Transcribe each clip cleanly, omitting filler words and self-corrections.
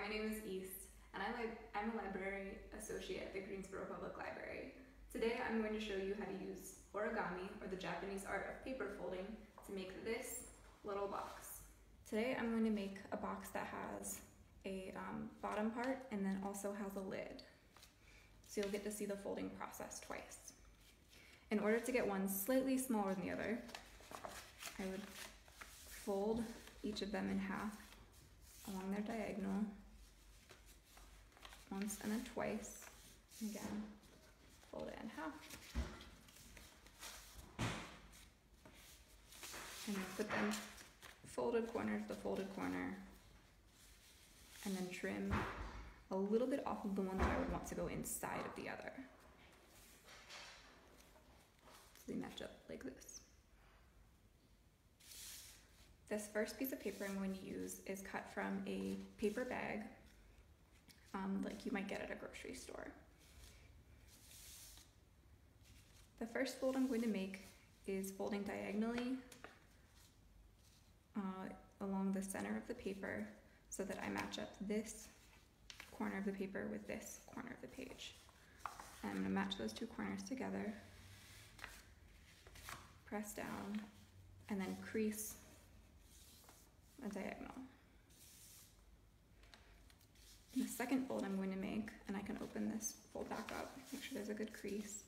my name is East, and I'm a library associate at the Greensboro Public Library. Today I'm going to show you how to use origami, or the Japanese art of paper folding, to make this little box. Today I'm going to make a box that has a bottom part and then also has a lid. So you'll get to see the folding process twice. In order to get one slightly smaller than the other, I would fold each of them in half along their diagonal, once and then twice, and again, fold it in half. And then put them folded corner to the folded corner, and then trim a little bit off of the one that I would want to go inside of the other. So they match up like this. This first piece of paper I'm going to use is cut from a paper bag, like you might get at a grocery store. The first fold I'm going to make is folding diagonally along the center of the paper so that I match up this corner of the paper with this corner of the page. And I'm going to match those two corners together, press down, and then crease a diagonal. And the second fold I'm going to make, and I can open this fold back up, make sure there's a good crease,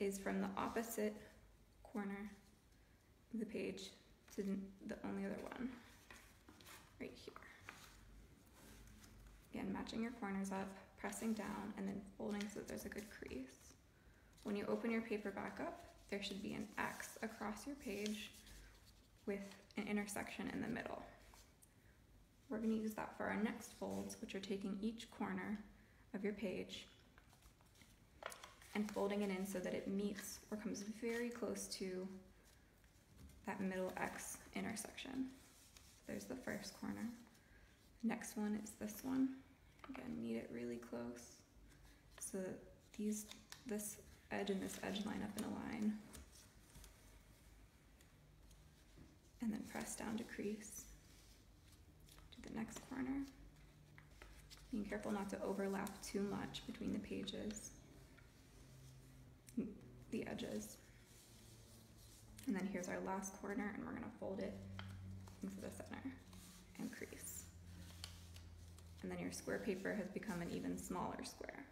is from the opposite corner of the page to the only other one, right here. Again, matching your corners up, pressing down, and then folding so that there's a good crease. When you open your paper back up, there should be an X across your page with an intersection in the middle. We're going to use that for our next folds, which are taking each corner of your page and folding it in so that it meets or comes very close to that middle X intersection. So there's the first corner. Next one is this one. Again, meet it really close so that this edge and this edge line up in a line. And then press down to crease. The next corner, being careful not to overlap too much between the pages, the edges. And then here's our last corner, and we're going to fold it into the center and crease. And then your square paper has become an even smaller square.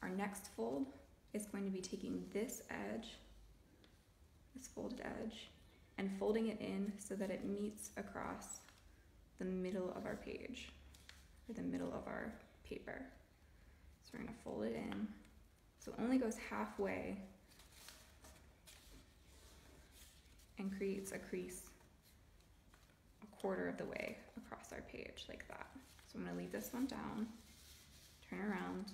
Our next fold is going to be taking this edge, this folded edge, and folding it in so that it meets across the middle of our page, or the middle of our paper. So we're going to fold it in so it only goes halfway and creates a crease a quarter of the way across our page, like that. So I'm going to leave this one down, turn around,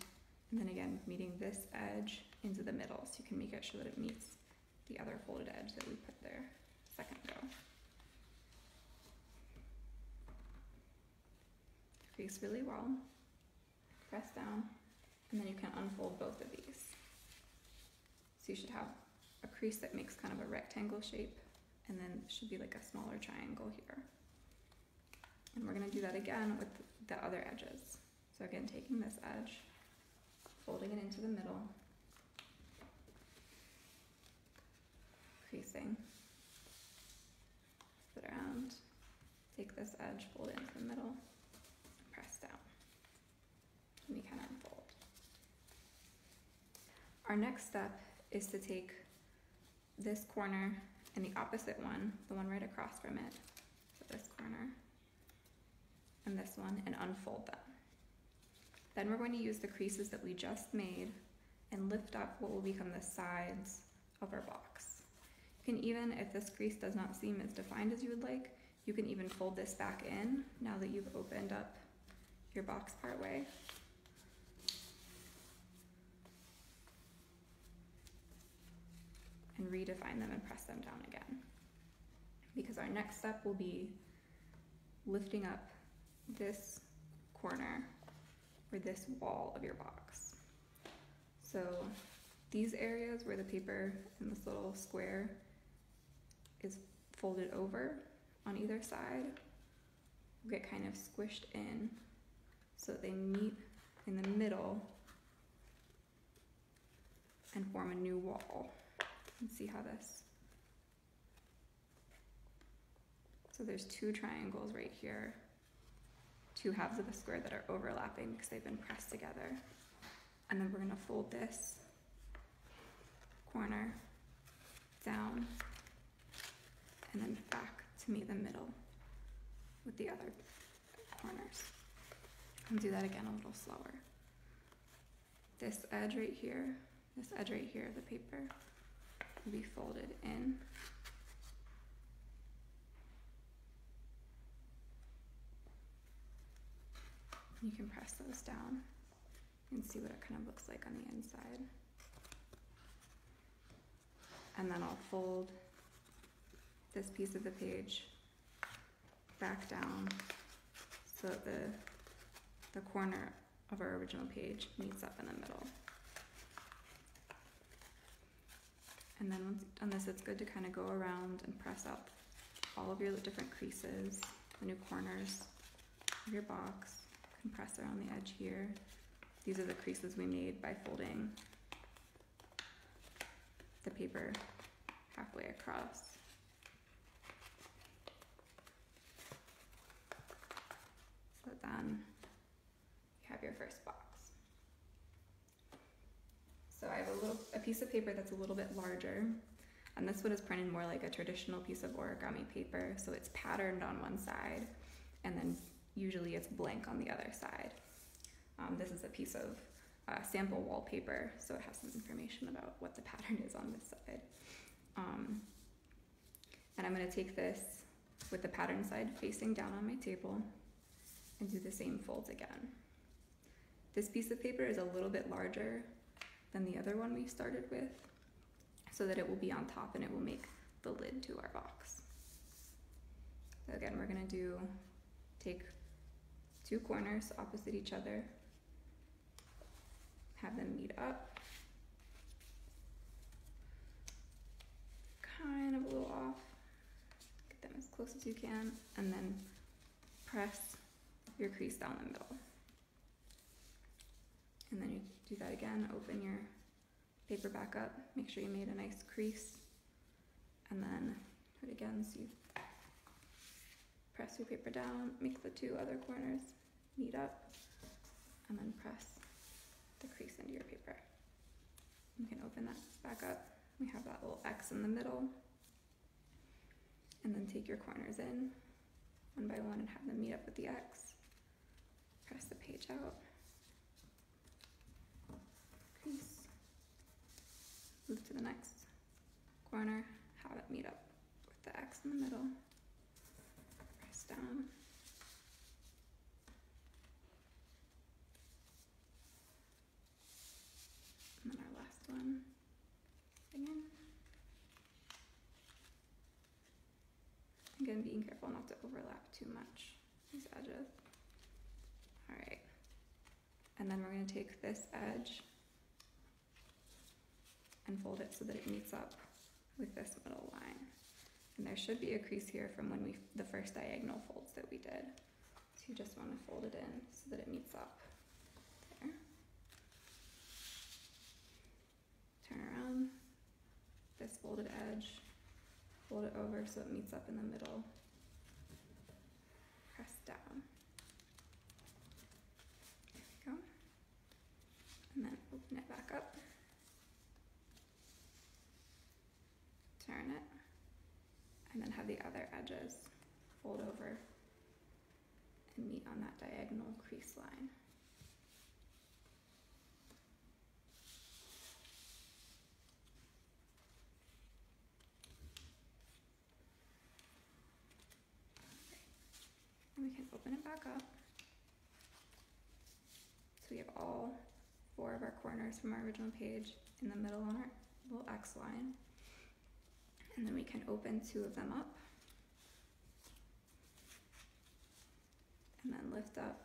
and then again meeting this edge into the middle so you can make sure that it meets the other folded edge that we put there a second ago. Crease really well, press down, and then you can unfold both of these. So you should have a crease that makes kind of a rectangle shape, and then it should be like a smaller triangle here. And we're going to do that again with the other edges. So again, taking this edge, folding it into the middle, creasing, flip it around, take this edge, fold it into the middle, press down, and we can unfold. Our next step is to take this corner and the opposite one, the one right across from it, so this corner and this one, and unfold them. Then we're going to use the creases that we just made and lift up what will become the sides of our box. You can even, if this crease does not seem as defined as you would like, you can even fold this back in now that you've opened up your box part way. And redefine them and press them down again. Because our next step will be lifting up this corner or this wall of your box. So these areas where the paper in this little square is folded over on either side will get kind of squished in so they meet in the middle and form a new wall. Let's see how this. So there's two triangles right here, two halves of a square that are overlapping because they've been pressed together. And then we're gonna fold this corner down and then back to meet the middle with the other corners. And do that again a little slower. This edge right here of the paper will be folded in. You can press those down and see what it kind of looks like on the inside. And then I'll fold this piece of the page back down so that the corner of our original page meets up in the middle. And then once you've done this, it's good to kind of go around and press up all of your different creases, the new corners of your box. You can press around the edge here. These are the creases we made by folding the paper halfway across. So then you have your first box. So I have a piece of paper that's a little bit larger, and this one is printed more like a traditional piece of origami paper, so it's patterned on one side, and then usually it's blank on the other side. This is a piece of sample wallpaper, so it has some information about what the pattern is on this side. And I'm going to take this with the pattern side facing down on my table and do the same folds again. This piece of paper is a little bit larger than the other one we started with, so that it will be on top and it will make the lid to our box. So again, we're going to take two corners opposite each other, have them meet up, kind of a little off, get them as close as you can, and then press your crease down the middle. And then you do that again, open your paper back up, make sure you made a nice crease, and then do it again, so you press your paper down, make the two other corners meet up, and then press the crease into your paper. You can open that back up. We have that little X in the middle, and then take your corners in one by one and have them meet up with the X. Press the page out, crease, move to the next corner, have it meet up with the X in the middle, press down, and then our last one again. Again, being careful not to overlap too much these edges. All right, and then we're going to take this edge and fold it so that it meets up with this middle line. And there should be a crease here from when the first diagonal folds that we did. So you just want to fold it in so that it meets up there. Turn around, this folded edge, fold it over so it meets up in the middle. Press down. There we go. And then open it back up. Turn it, and then have the other edges fold over and meet on that diagonal crease line. And we can open it back up. So we have all four of our corners from our original page in the middle on our little X line. And then we can open two of them up, and then lift up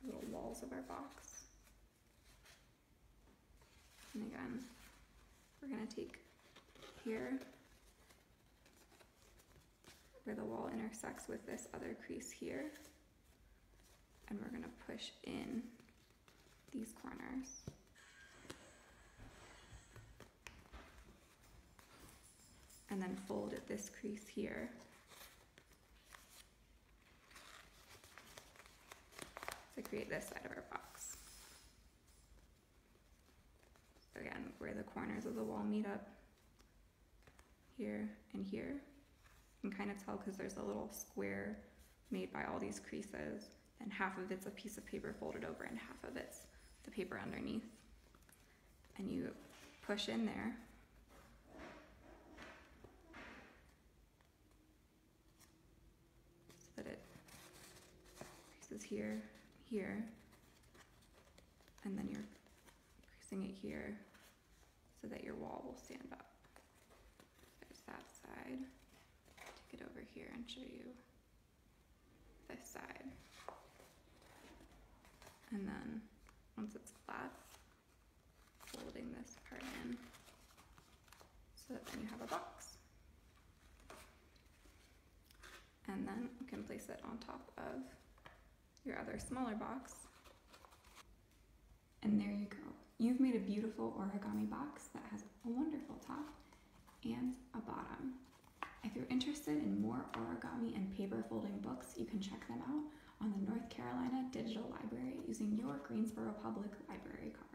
our little walls of our box. And again, we're going to take here where the wall intersects with this other crease here. And we're gonna push in these corners. And then fold at this crease here. To create this side of our box. So again, where the corners of the wall meet up, here and here. You can kind of tell because there's a little square made by all these creases, and half of it's a piece of paper folded over and half of it's the paper underneath. And you push in there. So that it creases here, here, and then you're creasing it here so that your wall will stand up. There's that side. Take it over here and show you this side. And then once it's flat, folding this part in so that then you have a box. And then you can place it on top of your other smaller box. And there you go. You've made a beautiful origami box that has a wonderful top and a bottom. If you're interested in more origami and paper folding books, you can check them out on the North Carolina Digital Library using your Greensboro Public Library card.